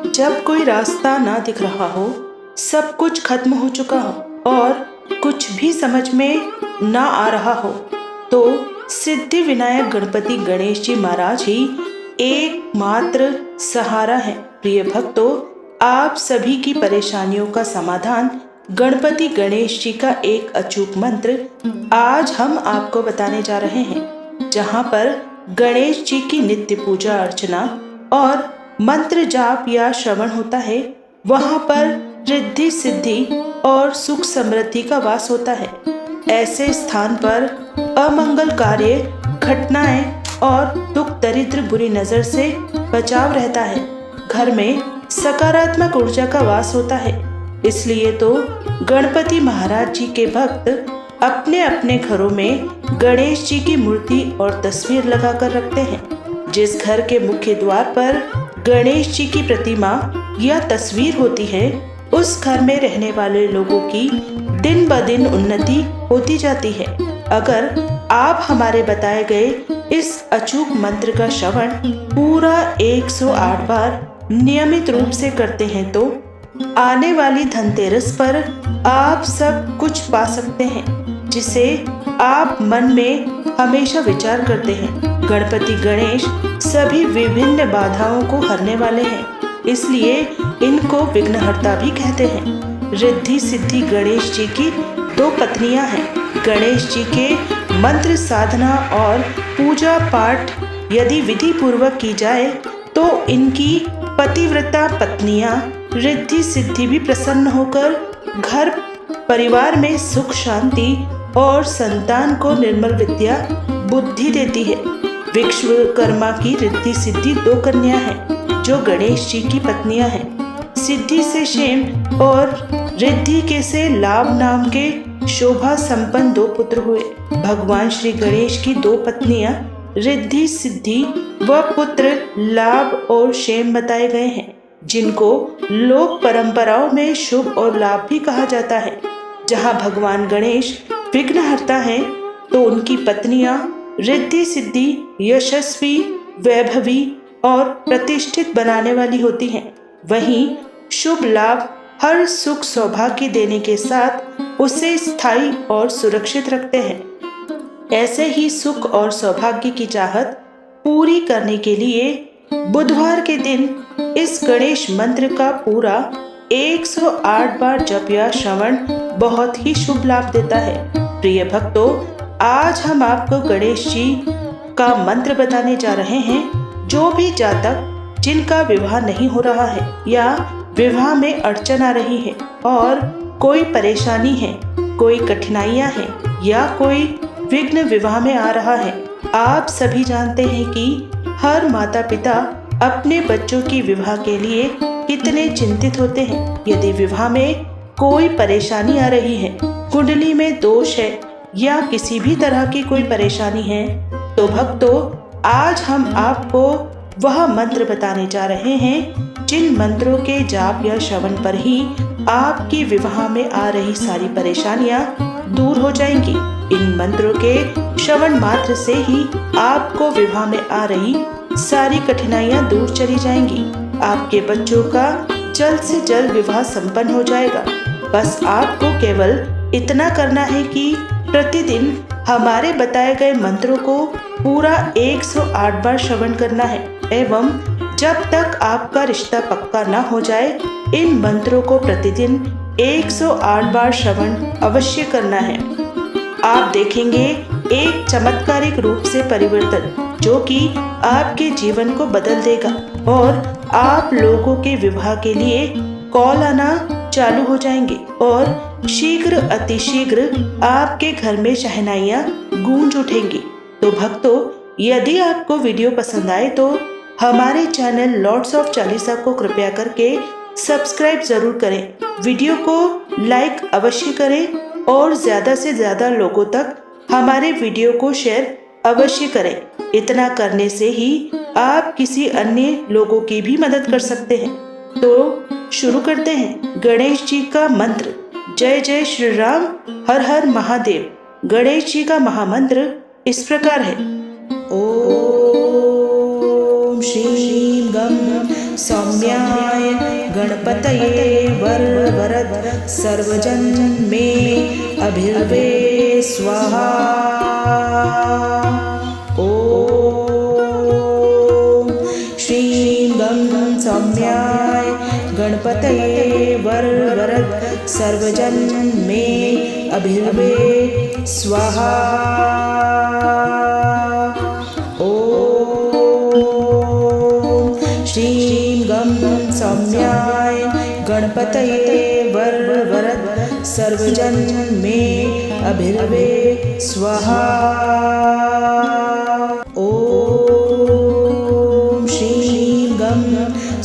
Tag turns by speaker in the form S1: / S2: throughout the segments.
S1: जब कोई रास्ता ना दिख रहा हो, सब कुछ खत्म हो चुका हो और कुछ भी समझ में ना आ रहा हो, तो सिद्धि विनायक गणपति गणेश जी महाराज ही एकमात्र सहारा है। प्रिय भक्तों, आप सभी की परेशानियों का समाधान गणपति गणेश जी का एक अचूक मंत्र आज हम आपको बताने जा रहे हैं, जहां पर गणेश जी की नित्य पूजा अर्चना और मंत्र जाप या श्रवण होता है, वहां पर रिद्धि सिद्धि और सुख समृद्धि का वास होता है। ऐसे स्थान पर अमंगल कार्य, घटनाएं और दुख दरिद्र बुरी नजर से बचाव रहता है। घर में सकारात्मक ऊर्जा का वास होता है। इसलिए तो गणपति महाराज जी के भक्त अपने अपने घरों में गणेश जी की मूर्ति और तस्वीर लगाकर रखते हैं। जिस घर के मुख्य द्वार पर गणेश जी की प्रतिमा या तस्वीर होती है, उस घर में रहने वाले लोगों की दिन ब दिन उन्नति होती जाती है। अगर आप हमारे बताए गए इस अचूक मंत्र का श्रवण पूरा 108 बार नियमित रूप से करते हैं, तो आने वाली धनतेरस पर आप सब कुछ पा सकते हैं, जिसे आप मन में हमेशा विचार करते हैं। गणपति गणेश सभी विभिन्न बाधाओं को हरने वाले हैं, इसलिए इनको विघ्नहर्ता भी कहते हैं। रिद्धि सिद्धि गणेश जी की 2 पत्नियां हैं। गणेश जी के मंत्र साधना और पूजा पाठ यदि विधि पूर्वक की जाए, तो इनकी पतिव्रता पत्नियां रिद्धि सिद्धि भी प्रसन्न होकर घर परिवार में सुख शांति और संतान को निर्मल विद्या बुद्धि देती है। विश्वकर्मा की रिद्धि सिद्धि 2 कन्या हैं, जो गणेश जी की पत्नियां हैं। सिद्धि से क्षेम और रिद्धि के से लाभ नाम के शोभा संपन्न 2 पुत्र हुए। भगवान श्री गणेश की 2 पत्नियां रिद्धि सिद्धि व पुत्र लाभ और क्षेम बताए गए हैं, जिनको लोक परंपराओं में शुभ और लाभ भी कहा जाता है। जहां भगवान गणेश विघ्नहर्ता हैं, तो उनकी पत्नियां रिद्धि सिद्धि यशस्वी, वैभवी और प्रतिष्ठित बनाने वाली होती हैं। वहीं शुभ लाभ हर सुख सौभाग्य देने के साथ उसे स्थायी और सुरक्षित रखते हैं। ऐसे ही सुख और सौभाग्य की चाहत पूरी करने के लिए बुधवार के दिन इस गणेश मंत्र का पूरा 108 बार जप या श्रवण बहुत ही शुभ लाभ देता है। प्रिय भक्तों, आज हम आपको गणेश जी का मंत्र बताने जा रहे हैं। जो भी जातक जिनका विवाह नहीं हो रहा है या विवाह में अड़चन आ रही है और कोई परेशानी है, कोई कठिनाइयां हैं या कोई विघ्न विवाह में आ रहा है, आप सभी जानते हैं कि हर माता पिता अपने बच्चों की विवाह के लिए कितने चिंतित होते हैं। यदि विवाह में कोई परेशानी आ रही है, कुंडली में दोष है या किसी भी तरह की कोई परेशानी है, तो भक्तों, आज हम आपको वह मंत्र बताने जा रहे हैं, जिन मंत्रों के जाप या श्रवण पर ही आपकी विवाह में आ रही सारी परेशानियां दूर हो जाएंगी। इन मंत्रों के श्रवण मात्र से ही आपको विवाह में आ रही सारी कठिनाइयां दूर चली जाएंगी। आपके बच्चों का जल्द से जल्द विवाह संपन्न हो जाएगा। बस आपको केवल इतना करना है कि प्रतिदिन हमारे बताए गए मंत्रों को पूरा 108 बार श्रवण करना है एवं जब तक आपका रिश्ता पक्का न हो जाए, इन मंत्रों को प्रतिदिन 108 बार श्रवण अवश्य करना है। आप देखेंगे एक चमत्कारिक रूप से परिवर्तन, जो कि आपके जीवन को बदल देगा और आप लोगों के विवाह के लिए कॉल आना चालू हो जाएंगे और शीघ्र अतिशीघ्र आपके घर में शहनाइयां गूंज उठेंगी। तो भक्तों, यदि आपको वीडियो पसंद आए तो हमारे चैनल लॉर्ड्स ऑफ चालीसा को कृपया करके सब्सक्राइब जरूर करें। वीडियो को लाइक अवश्य करें और ज्यादा से ज्यादा लोगों तक हमारे वीडियो को शेयर अवश्य करें। इतना करने से ही आप किसी अन्य लोगों की भी मदद कर सकते हैं। तो शुरू करते हैं गणेश जी का मंत्र। जय जय श्री राम, हर हर महादेव। गणेश जी का महामंत्र इस प्रकार है। ओम श्रीं गं सौम्याय गणपतये वरवरद सर्वजन मे अभिर्वे स्वाहा। ओम श्रीं गं सौम्याय गणपतये वरवरद सर्वजन मे अभिर्वे स्वाहा। श्रीं गं सौम्याय गणपतये वरवरद सर्वजन मे अभिर्वे स्वाहा। ओम श्रीं गं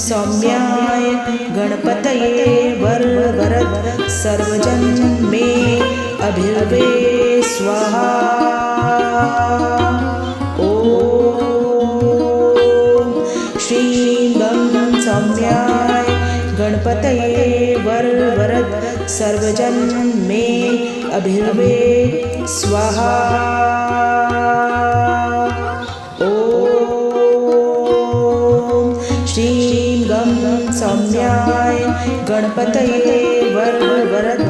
S1: सौम्याय गणपतये वरवरद सर्वजन मे अभिर्वे स्वाहा। श्रीं गं सौम्याय गणपतये वरवरद सर्वजन मे अभिर्वे स्वाहा। ओम श्रीं गं सौम्याय गणपतये वरवरद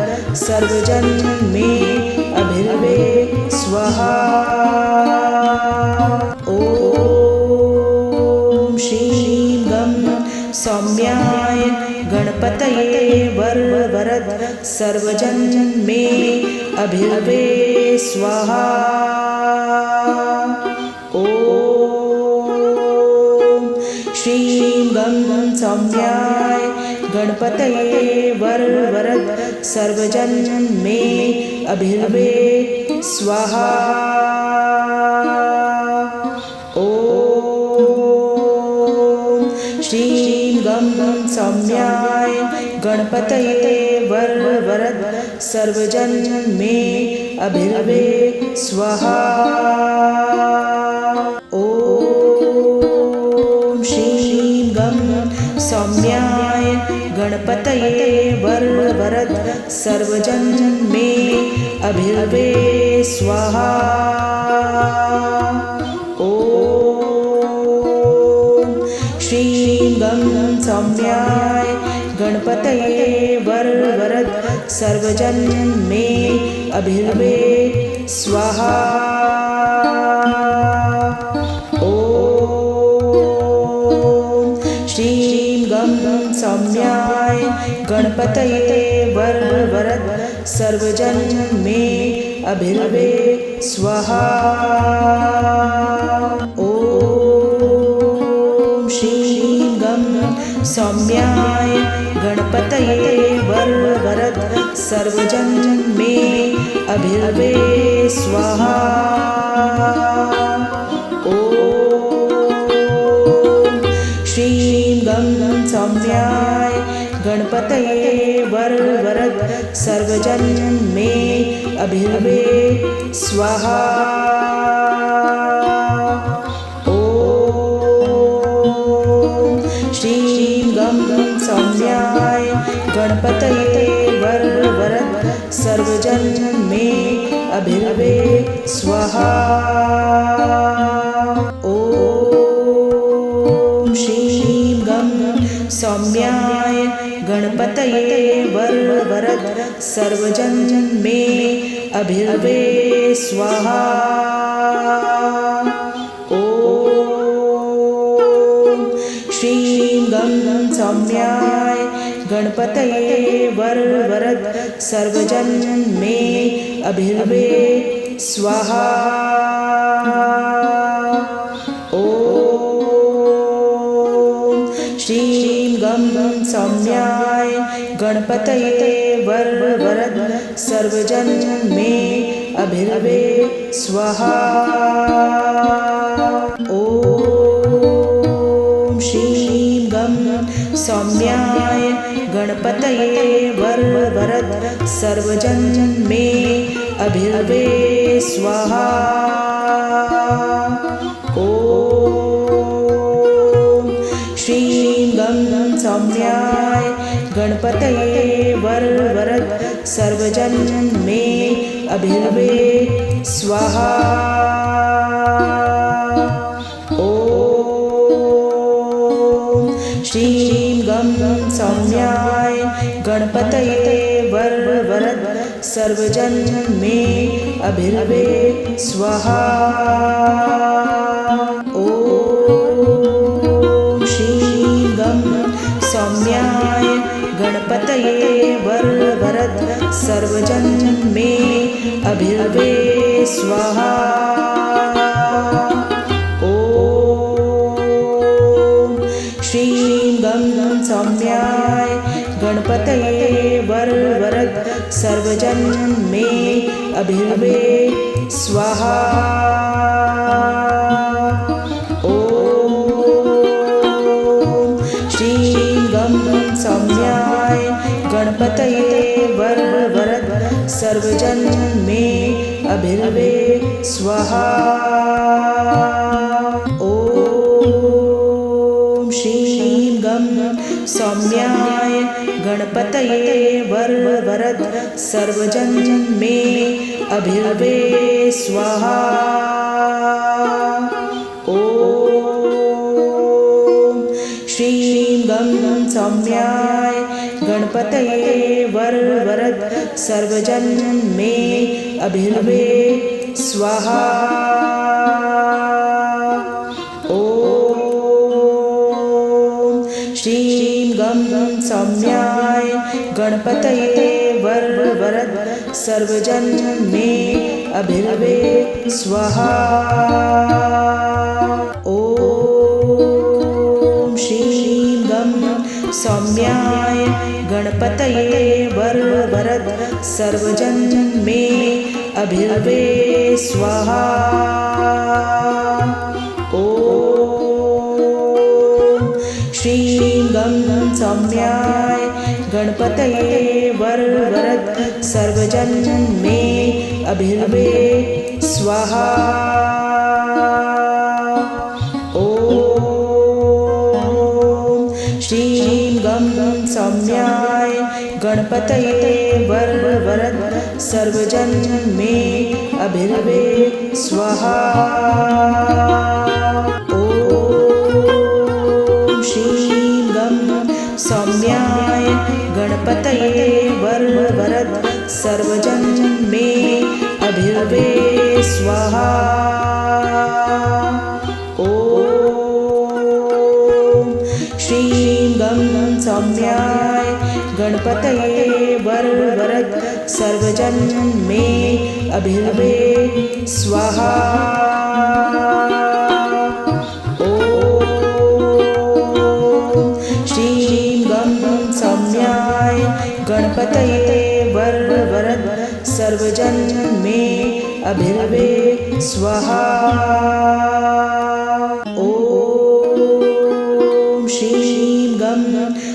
S1: सर्वजन मे अभिर्वे स्वाहा। सौम्याय गणपतये वरवरद सर्वजन मे अभिर्वे स्वाहा। ओम श्रीं गं सौम्याय गणपतये वरवरद सर्वजन मे अभिर्वे स्वाहा। श्रीं गं सौम्याय गणपतये वरवरद सर्वजन मे अभिर्वे स्वाहा। ओम श्रीं गं सौम्याय गणपतये वरवरद सर्वजन मे अभिर्वे स्वाहा। श्रीं गं सौम्याय गणपतये वरवरद सर्वजन मे अभिर्वे स्वाहा। ओम श्रीं गं सौम्याय गणपतये वरवरद सर्वजन मे अभिर्वे स्वाहा। सौम्याय गणपतये वरवरद सर्वजन मे अभिर्वे स्वाहा। ओम श्रीं गं सौम्याय गणपतये वरवरद सर्वजन मे अभिर्वे स्वाहा। श्रीं गं सौम्याय गणपतये वरवरद सर्वजन मे अभिर्वे स्वाहा। ओम श्रीं गं सौम्याय गणपतये वरवरद सर्वजन मे अभिर्वे स्वाहा। श्रीं गं सौम्याय गणपतये वरवरद सर्वजन मे अभिर्वे स्वाहा। ओम श्रीं गं सौम्याय गणपतये वरवरद सर्वजन मे अभिर्वे स्वाहा। श्रीं गं सौम्याय गणपतये वरवरद सर्वजन मे अभिर्वे स्वाहा। ओम श्रीं गं सौम्याय गणपतये वरवरद सर्वजन मे अभिर्वे स्वाहा। श्रीं श्रीं गं सौम्याय गणपतये वरद सर्वजन मे अभिर्वे स्वाहा। ॐ श्रीं गं सौम्याय गणपतये वरद सर्वजन मे अभिर्वे स्वाहा। श्रीं गं सौम्याय गणपतये वरद सर्वजन मे अभिर्वे स्वाहा। ॐ श्रीं गं सौम्याय गणपतये वरद सर्वजन मे अभिर्वे स्वाहा। श्रीं गं सौम्याय गणपतये वरद सर्वजन मे अभिर्वे स्वाहा। ॐ श्रीं गं सौम्याय गणपतये वरद सर्वजन मे अभिर्वे स्वाहा। श्रीं गं सौम्याय गणपतये वरद सर्वजन मे अभिर्वे स्वाहा। ॐ श्रीं गं सौम्याय गणपतये वरद सर्वजन मे अभिर्वे स्वाहा। श्रीं गं सौम्याय गणपतये वरद सर्वजन मे अभिर्वे स्वाहा। ॐ श्रीं गं सौम्याय गणपतये वरद सर्वजन मे अभिर्वे स्वाहा। सौम्याय गणपतये वरद सर्वजन मे अभिर्वे स्वाहा। ॐ श्रीं गं सौम्याय गणपतये वरद सर्वजन मे अभिर्वे स्वाहा। सौम्याय गणपतये वरद सर्वजन मे अभिर्वे स्वाहा। ॐ श्रीं गं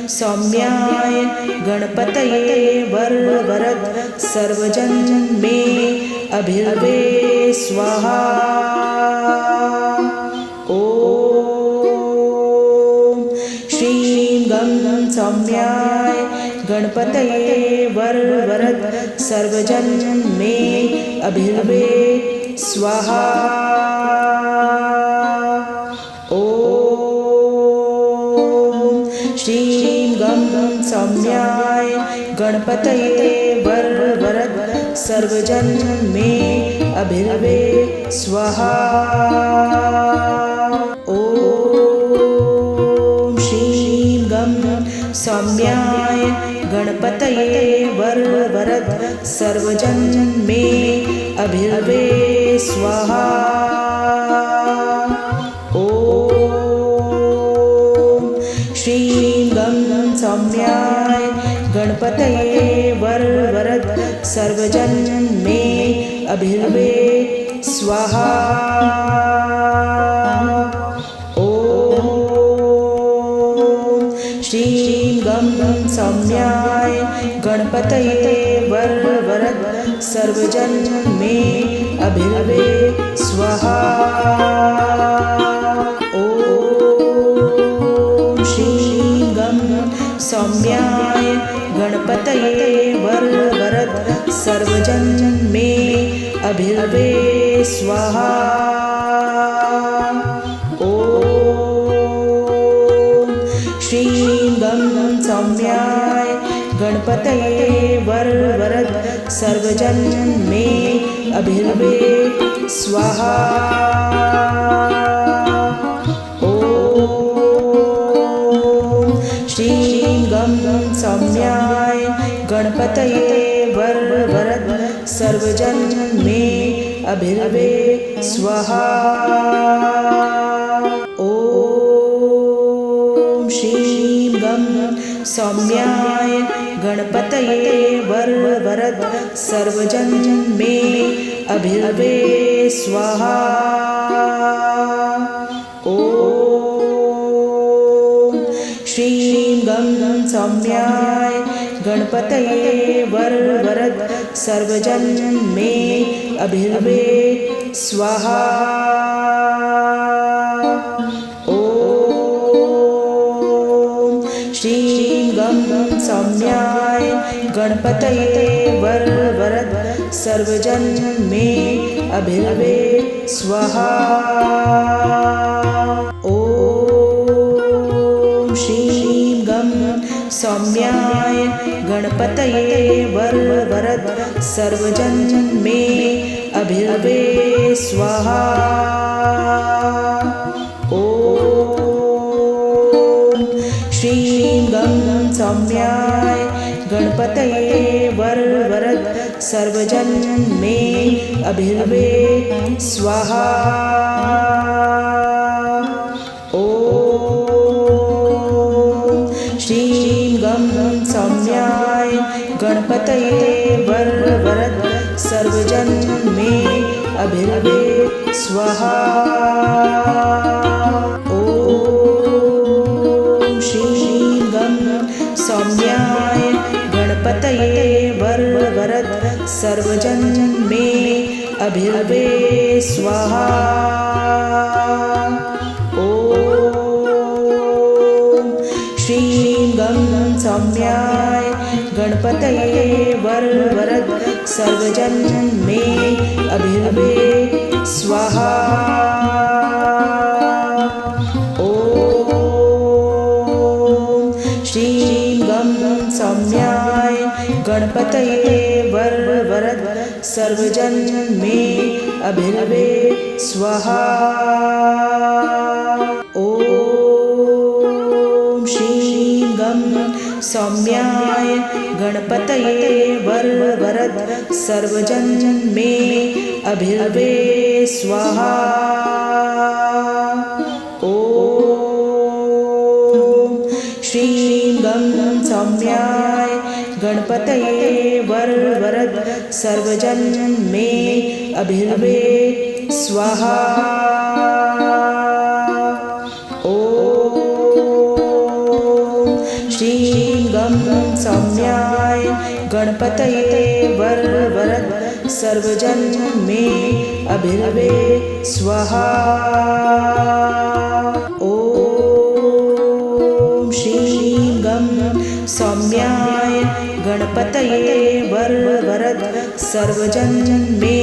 S1: सौम्याय गणपतये वरद सर्वजन मे अभिर्वे स्वाहा। श्रीं गं सौम्याय गणपतये वरद सर्वजन मे अभिर्वे स्वाहा। ॐ श्रीं गं सौम्याय गणपतये वरद सर्वजन मे अभिर्वे स्वाहा। सौम्याय गणपतये वरद सर्वजन मे अभिर्वे स्वाहा। ॐ श्रीं गं सौम्याय गणपतये वरद सर्वजन मे अभिर्वे स्वाहा। श्रीं गं सौम्याय गणपतये वरद सर्वजन मे अभिर्वे स्वाहा। ॐ श्रीं गं सौम्याय गणपतये वरद सर्वजन मे अभिर्वे स्वाहा। श्री गं सौम्याय गणपतये वरवरद सर्वजन मे अभिर्वे स्वाहा। ओम श्रीं गं सौम्याय गणपतये वरवरद सर्वजन मे अभिर्वे स्वाहा। ओम श्रीं गं सौम्याय गणपतये वरवरद सर्वजन मे अभिर्वे स्वाहा। ओम श्रीं गं सौम्याय गणपतये वरवरद सर्वजन मे अभिर्वे स्वाहा। ओम श्रीं गं सौम्याय गणपतये वरवरद सर्वजन मे अभिर्वे स्वाहा। ओम श्रीं गं सौम्याय गणपतये वरवरद सर्वजन मे अभिर्वे स्वाहा। ओम श्रीं गं सौम्याय गणपतये वरवरद सर्वजन मे अभिर्वे स्वाहा। ओम श्रीं गं सौम्याय गणपतये वरवरद सर्वजन मे अभिर्वे स्वाहा। ओम श्रीं गं सौम्याय गणपतये वरवरद सर्वजन मे अभिर्वे स्वाहा। ओम श्रीं गं सौम्याय गणपतये वरवरद सर्वजन मे अभिर्वे स्वाहा। ओम श्रीं गं सौम्याय गणपतये वरवरद सर्वजन मे अभिर्वे स्वाहा। ओम श्रीं गं सौम्याय गणपतये वरवरद सर्वजन मे अभिर्वे स्वाहा। ओम श्रीं गं सौम्याय गणपतये वरवरद सर्वजन मे अभिर्वे स्वाहा। ओम श्रीं गं सौम्याय गणपतये वरवरद सर्वजन मे अभिर्वे स्वाहा। ओम श्रीं गं सौम्याय गणपतये वरवरद सर्वजन मे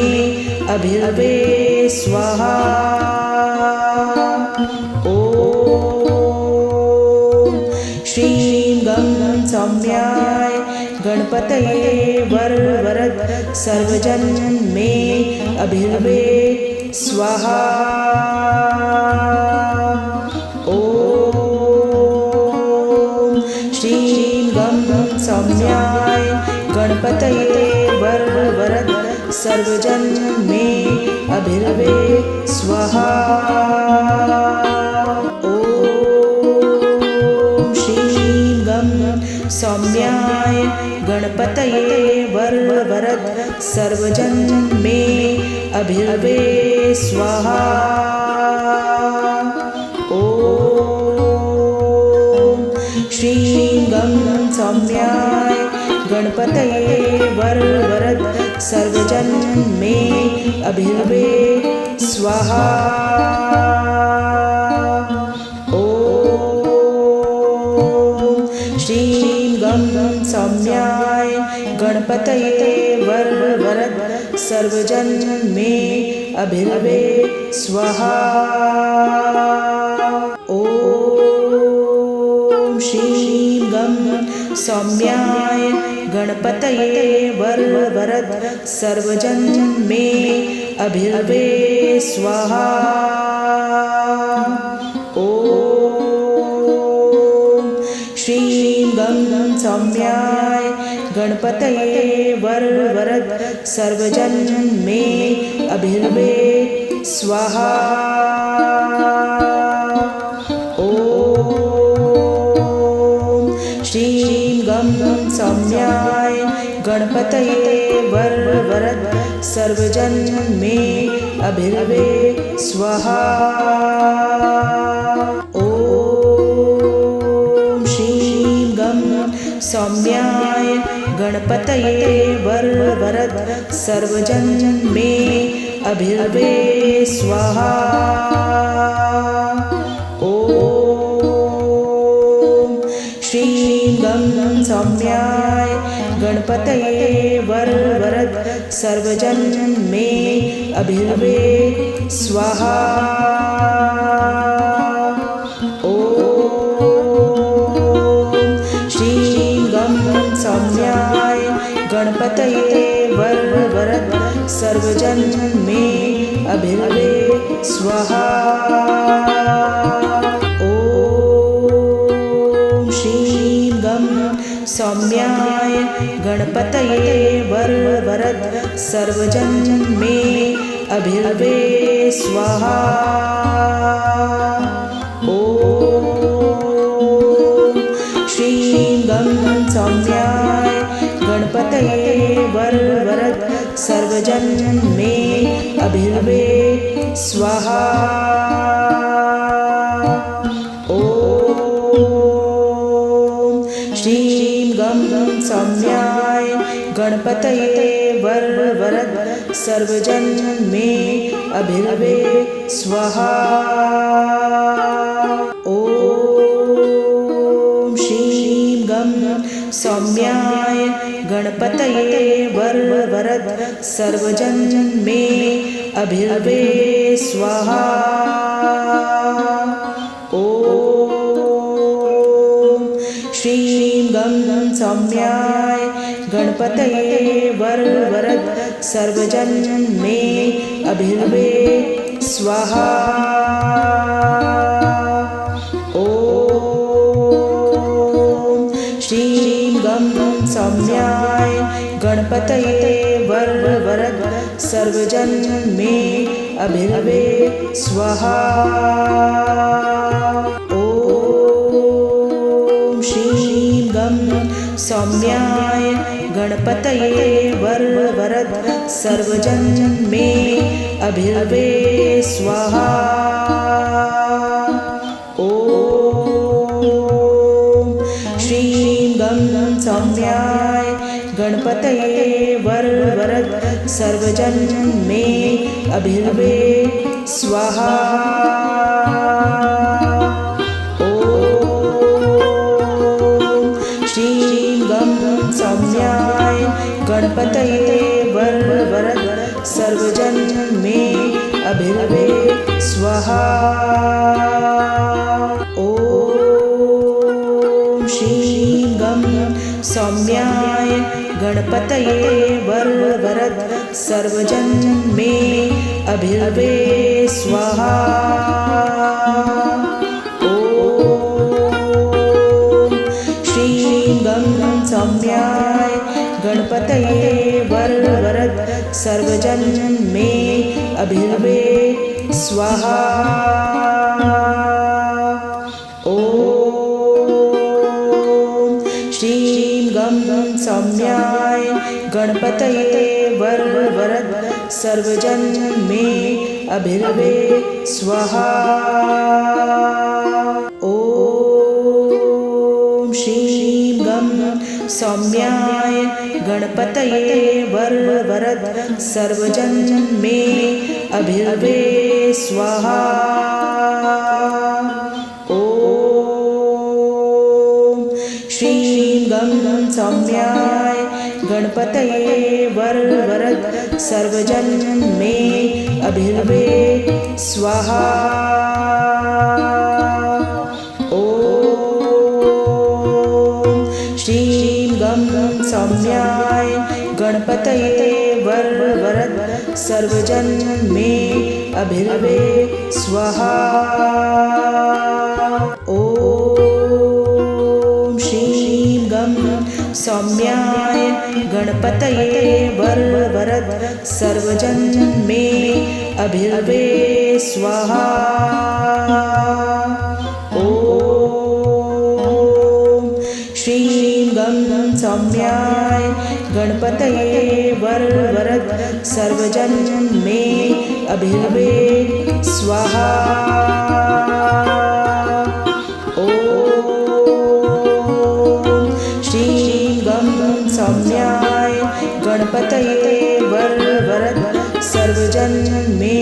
S1: अभिर्वे स्वाहा। ओम श्रीं गं सौम्याय गणपतये वरवरद सर्वजन मे अभिर्वे स्वाहा। ओम श्रीं गं सौम्याय गणपतये वरवरद सर्वजन मे अभिर्वे स्वाहा। ओम श्रीं गं सौम्याय गणपतये वरवरद सर्वजन मे अभिर्वे स्वाहा। ओम श्रीं गं सौम्याय गणपतये वरवरद सर्वजन मे अभिर्वे स्वाहा। ओम श्रीं गं सौम्याय गणपतये वरवरद सर्वजन मे अभिर्वे स्वाहा। ओम श्रीं श्रीं गं सौम्याय गणपतये वरवरद सर्वजन मे अभिर्वे स्वाहा। ओम श्रीं गं सौम्याय गणपतये वरवरद सर्वजन मे अभिर्वे स्वाहा। ओम श्रीं गं सौम्याय गणपतये वरवरद सर्वजन मे अभिर्वे स्वाहा। ओम श्रीं गं सौम्याय गणपतये वरवरद सर्वजन मे अभिर्वे स्वाहा। ओम श्रीं गं सौम्याय गणपतये वरवरद सर्वजन मे अभिर्वे स्वाहा। ओम श्रीं गं सौम्याय गणपतये वरवरद सर्वजन मे अभिर्वे स्वाहा। ओम श्रीं गं सौम्याय गणपतये वरवरद सर्वजन मे अभिर्वे स्वाहा। ओम श्रीं गं सौम्याय गणपतये वरवरद सर्वजन मे अभिर्वे स्वाहा। ओम श्रीं गं सौम्याय गणपतये वरवरद सर्वजन मे अभिर्वे स्वाहा। ओम श्रीं गं सौम्याय गणपतये वरवरद सर्वजन मे अभिर्वे स्वाहा। ओम श्रीं गं सौम्याय गणपतये वरवरद सर्वजन मे अभिर्वे स्वाहा। ओम श्रीं गं सौम्याय गणपतये वरवरद सर्वजन मे अभिर्वे स्वाहा। ओम श्रीं गं सौम्याय गणपतये वरवरद सर्वजन मे अभिर्वे स्वाहा। ओम श्रीं गं सौम्याय गणपतये वरवरद सर्वजन मे अभिर्वे स्वाहा। ओम श्रीं गं सौम्याय गणपतये वरवरद सर्वजन मे अभिर्वे स्वाहा। ओम श्रीं गं सौम्याय गणपतये वरवरद सर्वजन मे अभिर्वे स्वाहा। ओम श्रीं गं सौम्याय गणपतये वरवरद सर्वजन मे अभिर्वे स्वाहा। ओम श्रीं गं सौम्याय गणपतये वरवरद सर्वजन मे अभिर्वे स्वाहा। ओम श्रीं गं सौम्याय गणपतये वरवरद सर्वजन मे अभिर्वे स्वाहा। ओम श्रीं गं सौम्याय गणपतये वरवरद सर्वजन मे अभिर्वे स्वाहा। ओम सौम्याय गणपतये वरद सर्वजन मे अभिर्वे स्वाहा। ओम श्रीं गं सौम्याय गणपतये वरद सर्वजन मे अभिर्वे स्वाहा। ओम श्रीं गं सौम्याय गणपतये वरद सर्वजन मे अभिर्वे स्वाहा। ओम श्रीं गं सौम्याय गणपतये वरद सर्वजन मे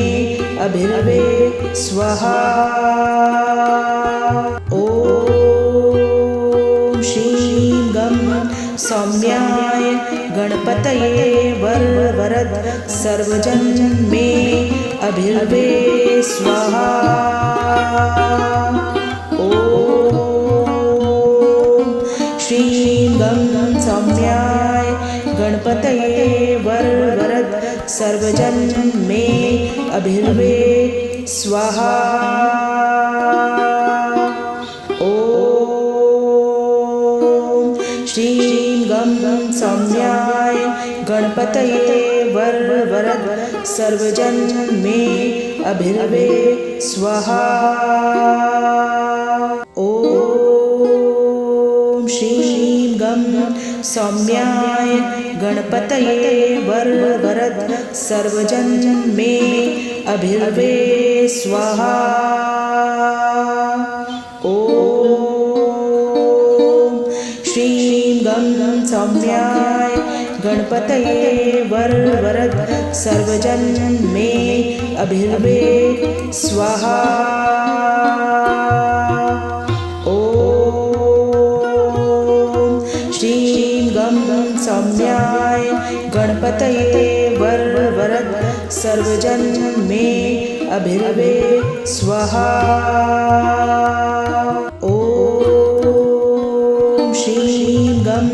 S1: अभिर्वे स्वाहा। ओम श्रीं गं सौम्याय गणपतये वरद सर्वजन मे अभिर्वे स्वाहा। ओम श्रीं गं सौम्याय गणपतये वरद सर्वजन मे अभिर्वे स्वाहा। ओम श्रीं गं सौम्याय गणपतये वरद सर्वजन मे अभिर्वे स्वाहा। ओम श्रीं गं सौम्याय गणपतये वरद सर्वजन मे अभिर्वे स्वाहा। ओम श्रीं गं सौम्याय गणपतये वरद सर्वजन मे अभिर्वे स्वाहा। ओम श्रीं गं सौम्याय गणपतये वरद सर्वजन मे अभिर्वे स्वाहा। ओम श्रीं गं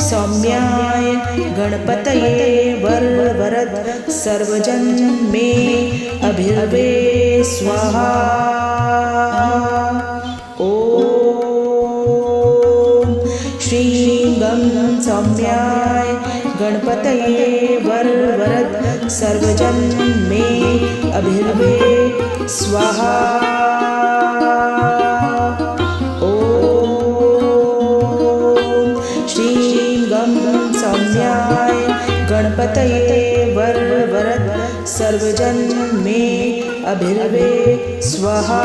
S1: सौम्याय गणपतये वरद सर्वजन मे अभिर्वे स्वाहा। ओम श्रीं गं सौम्याय गणपतये वरद सर्वजन मे अभिर्वे स्वाहा। ओम श्रीं गं सौम्याय गणपतये वरद सर्वजन मे अभिर्वे स्वाहा।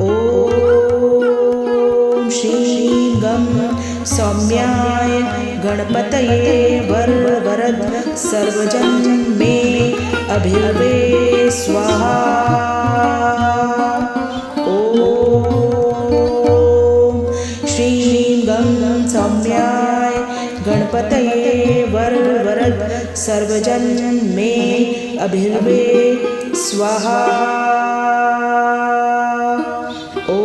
S1: ओम श्रीं गं सौम्याय गणपतये वरद सर्वजन मे अभिर्वे स्वाहा। ओम श्रीं गं सौम्याय गणपतये वरद सर्वजन मे अभिर्वे स्वाहा। ओम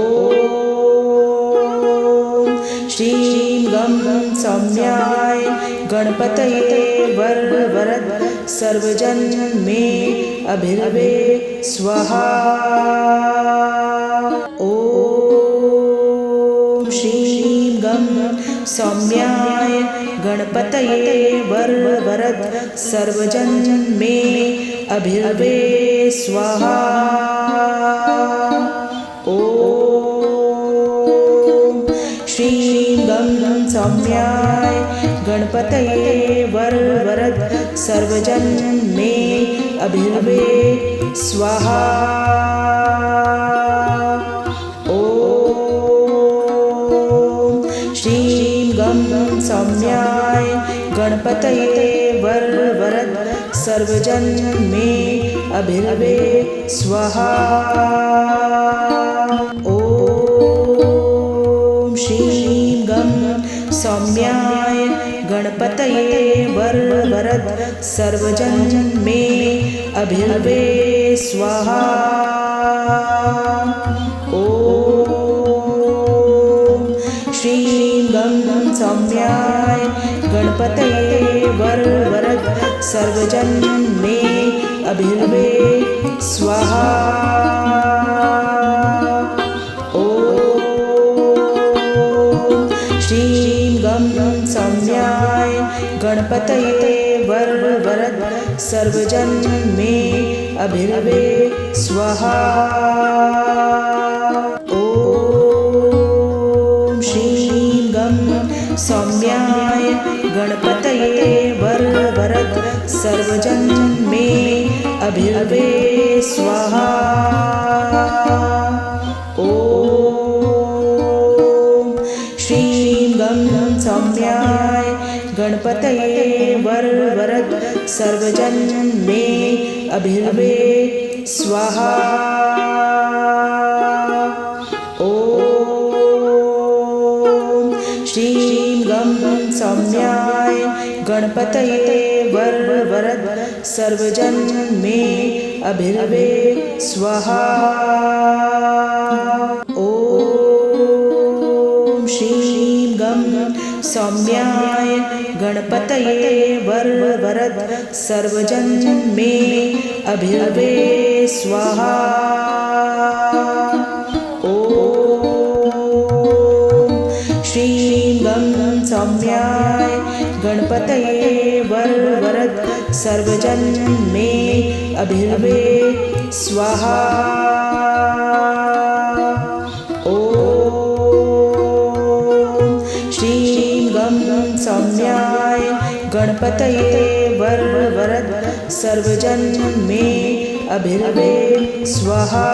S1: श्रीं गं सौम्याय गणपतये वरद सर्वजन मे अभिर्वे स्वाहा। ओम श्रीं गं सौम्याय गणपतये वरद सर्वजन मे अभिर्वे स्वाहा। ओम श्रीं गं सौम्याय गणपतये वरद सर्वजन मे अभिर्वे स्वाहा। ओम श्रीं गं सौम्याय गणपतये वरद सर्वजन मे अभिर्वे स्वाहा। ओम श्रीं गं सौम्याय गणपतये वरद सर्वजन मे अभिर्वे स्वाहा। ओम श्रीं गं सौम्याय गणपतये वरद सर्वजन मे अभिर्वे स्वाहा। श्रीं गं सौम्याय गणपतये वरद सर्वजन मे अभिर्वे स्वाहा। ॐ श्रीं गं सौम्याय गणपतये वरद सर्वजन मे अभिर्वे स्वाहा। श्रीं गं सौम्याय गणपतये वरद सर्वजन मे अभिर्वे स्वाहा। श्रीं गं सौम्याय गणपतये वरद सर्वजन मे अभिर्वे स्वाहा। श्रीं गं सौम्याय गणपतये वरद सर्वजन मे अभिर्वे स्वाहा। श्रीं गं सौम्याय गणपतये वरद सर्वजन मे अभिर्वे स्वाहा। श्रीं गं सौम्याय गणपतये वरद सर्वजन मे अभिर्वे स्वाहा।